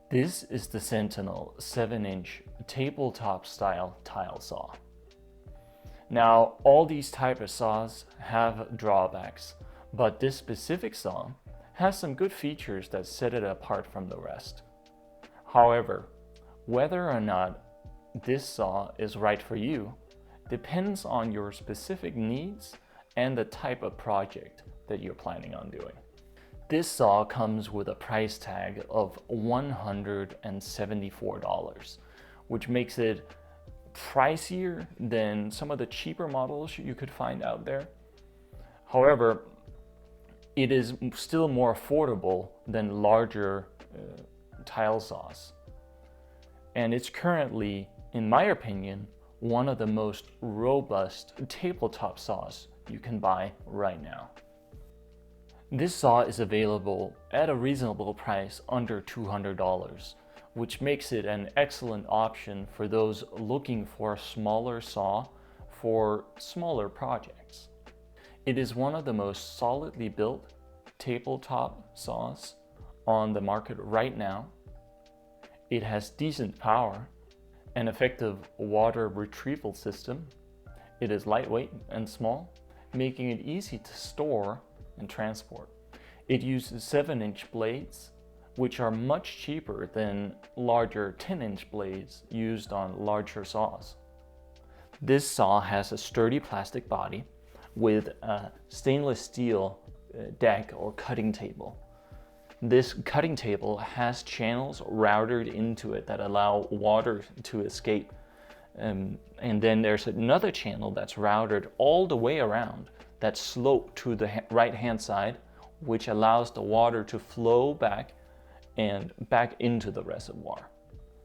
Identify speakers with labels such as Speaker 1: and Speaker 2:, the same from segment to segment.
Speaker 1: This is the Sentinel 7-inch tabletop style tile saw. Now, all these type of saws have drawbacks, but this specific saw has some good features that set it apart from the rest. However, whether or not this saw is right for you depends on your specific needs and the type of project that you're planning on doing. This saw comes with a price tag of $174, which makes it pricier than some of the cheaper models you could find out there. However, it is still more affordable than larger tile saws. And it's currently, in my opinion, one of the most robust tabletop saws you can buy right now. This saw is available at a reasonable price under $200, which makes it an excellent option for those looking for a smaller saw for smaller projects. It is one of the most solidly built tabletop saws on the market right now. It has decent power, an effective water retrieval system. It is lightweight and small, making it easy to store and transport. It uses 7-inch blades, which are much cheaper than larger 10-inch blades used on larger saws. This saw has a sturdy plastic body with a stainless steel deck or cutting table. This cutting table has channels routed into it that allow water to escape. And then there's another channel that's routed all the way around that slope to the right-hand side, which allows the water to flow back and back into the reservoir.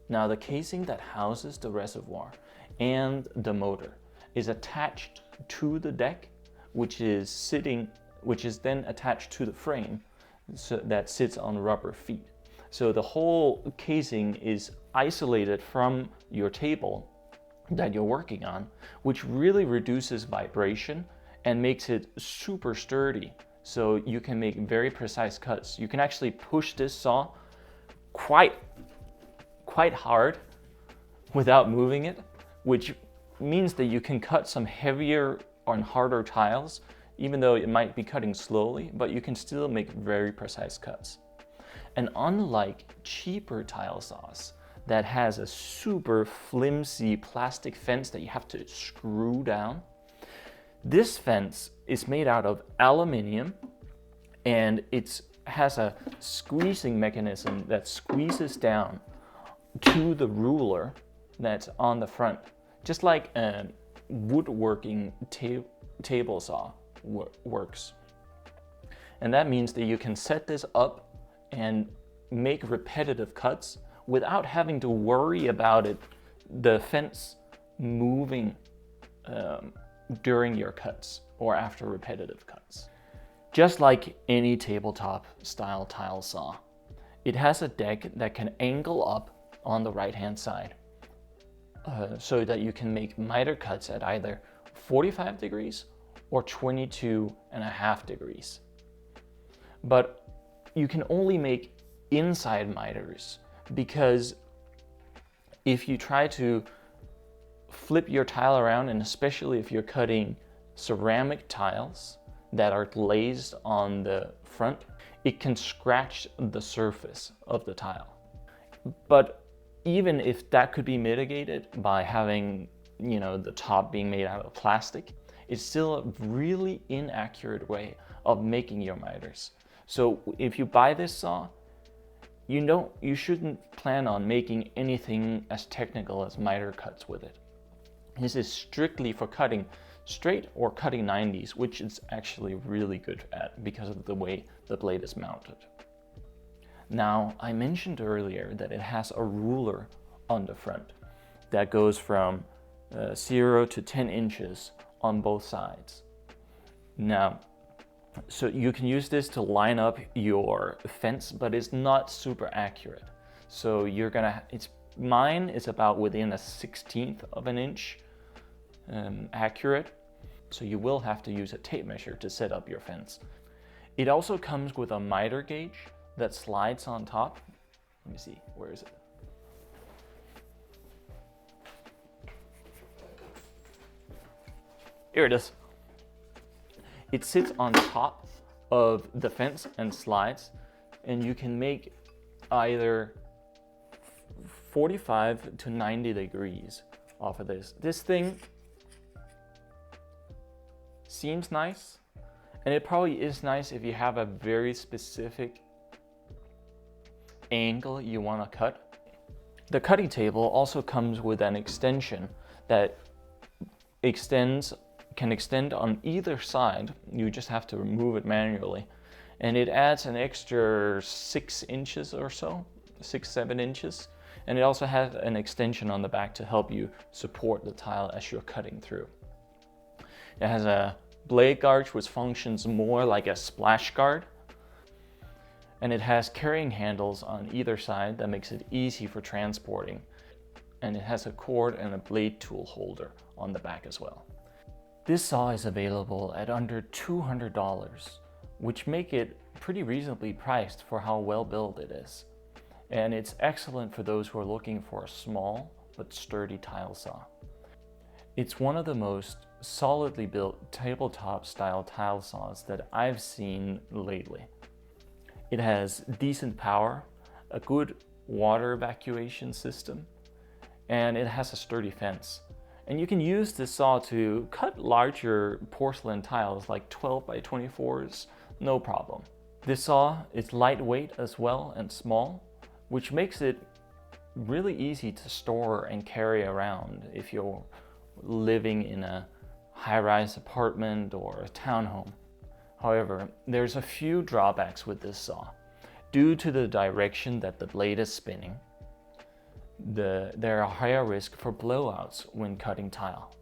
Speaker 1: Now, the casing that houses the reservoir and the motor is attached to the deck, which is then attached to the frame that sits on rubber feet. So the whole casing is isolated from your table that you're working on, which really reduces vibration and makes it super sturdy, so you can make very precise cuts. You can actually push this saw quite hard without moving it, which means that you can cut some heavier and harder tiles, even though it might be cutting slowly, but you can still make very precise cuts. And unlike cheaper tile saws that has a super flimsy plastic fence that you have to screw down, this fence is made out of aluminum, and it has a squeezing mechanism that squeezes down to the ruler that's on the front, just like a woodworking table saw works. And that means that you can set this up and make repetitive cuts without having to worry about the fence moving during your cuts or after repetitive cuts. Just like any tabletop style tile saw, it has a deck that can angle up on the right-hand side so that you can make miter cuts at either 45 degrees or 22.5 degrees. But you can only make inside miters, because if you try to flip your tile around, and especially if you're cutting ceramic tiles that are glazed on the front, it can scratch the surface of the tile. But even if that could be mitigated by having, the top being made out of plastic, it's still a really inaccurate way of making your miters. So if you buy this saw, you shouldn't plan on making anything as technical as miter cuts with it. This is strictly for cutting straight or cutting 90s, which it's actually really good at because of the way the blade is mounted. Now, I mentioned earlier that it has a ruler on the front that goes from 0 to 10 inches on both sides. Now, so you can use this to line up your fence, but it's not super accurate. So mine is about within a 1/16 of an inch accurate. So you will have to use a tape measure to set up your fence. It also comes with a miter gauge that slides on top, Let me see, where is it? Here it is. It sits on top of the fence and slides, and you can make either 45 to 90 degrees off of this. This thing seems nice, and it probably is nice if you have a very specific angle you want to cut. The cutting table also comes with an extension that can extend on either side. You just have to remove it manually, and it adds an extra 6 inches or so, 6-7 inches, and it also has an extension on the back to help you support the tile as you're cutting through. It has a blade guard which functions more like a splash guard, and it has carrying handles on either side that makes it easy for transporting, and it has a cord and a blade tool holder on the back as well. This saw is available at under $200, which make it pretty reasonably priced for how well built it is. And it's excellent for those who are looking for a small but sturdy tile saw. It's one of the most solidly built tabletop style tile saws that I've seen lately. It has decent power, a good water evacuation system, and it has a sturdy fence. And you can use this saw to cut larger porcelain tiles like 12 by 24s, no problem. This saw is lightweight as well and small, which makes it really easy to store and carry around if you're living in a high-rise apartment or a townhome. However, there's a few drawbacks with this saw. Due to the direction that the blade is spinning, there are higher risk for blowouts when cutting tile.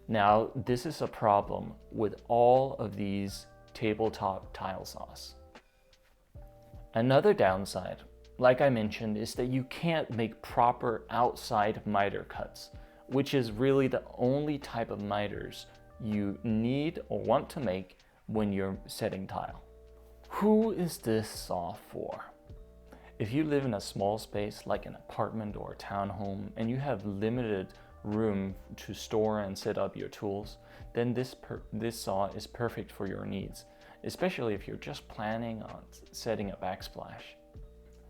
Speaker 1: Now, this is a problem with all of these tabletop tile saws. Another downside, like I mentioned, is that you can't make proper outside miter cuts, which is really the only type of miters you need or want to make when you're setting tile. Who is this saw for? If you live in a small space like an apartment or a townhome and you have limited room to store and set up your tools, then this saw is perfect for your needs, especially if you're just planning on setting a backsplash.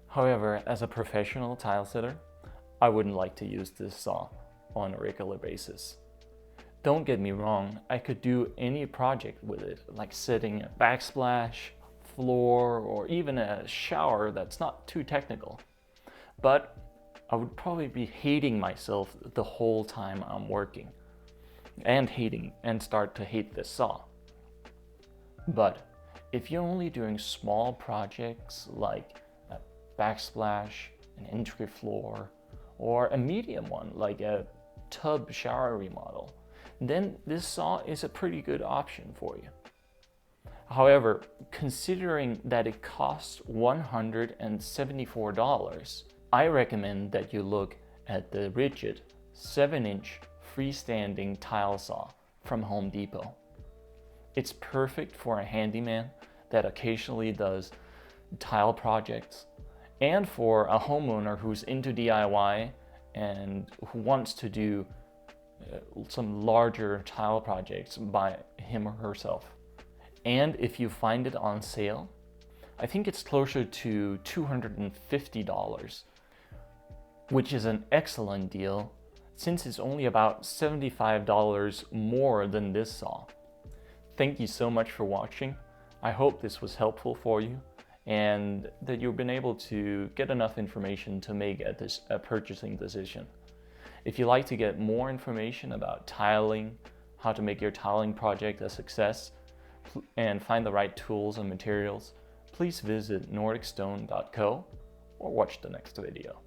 Speaker 1: However, as a professional tile setter, I wouldn't like to use this saw on a regular basis. Don't get me wrong, I could do any project with it, like setting a backsplash, floor, or even a shower that's not too technical. But I would probably be hating myself the whole time I'm working, and start to hate this saw. But if you're only doing small projects like a backsplash, an entry floor, or a medium one like a tub shower remodel, then this saw is a pretty good option for you. However, considering that it costs $174, I recommend that you look at the Rigid 7-inch freestanding tile saw from Home Depot. It's perfect for a handyman that occasionally does tile projects, and for a homeowner who's into DIY and who wants to do some larger tile projects by him or herself. And if you find it on sale, I think it's closer to $250, which is an excellent deal since it's only about $75 more than this saw. Thank you so much for watching. I hope this was helpful for you and that you've been able to get enough information to make a purchasing decision. If you'd like to get more information about tiling, how to make your tiling project a success, and find the right tools and materials, please visit nordicstone.co or watch the next video.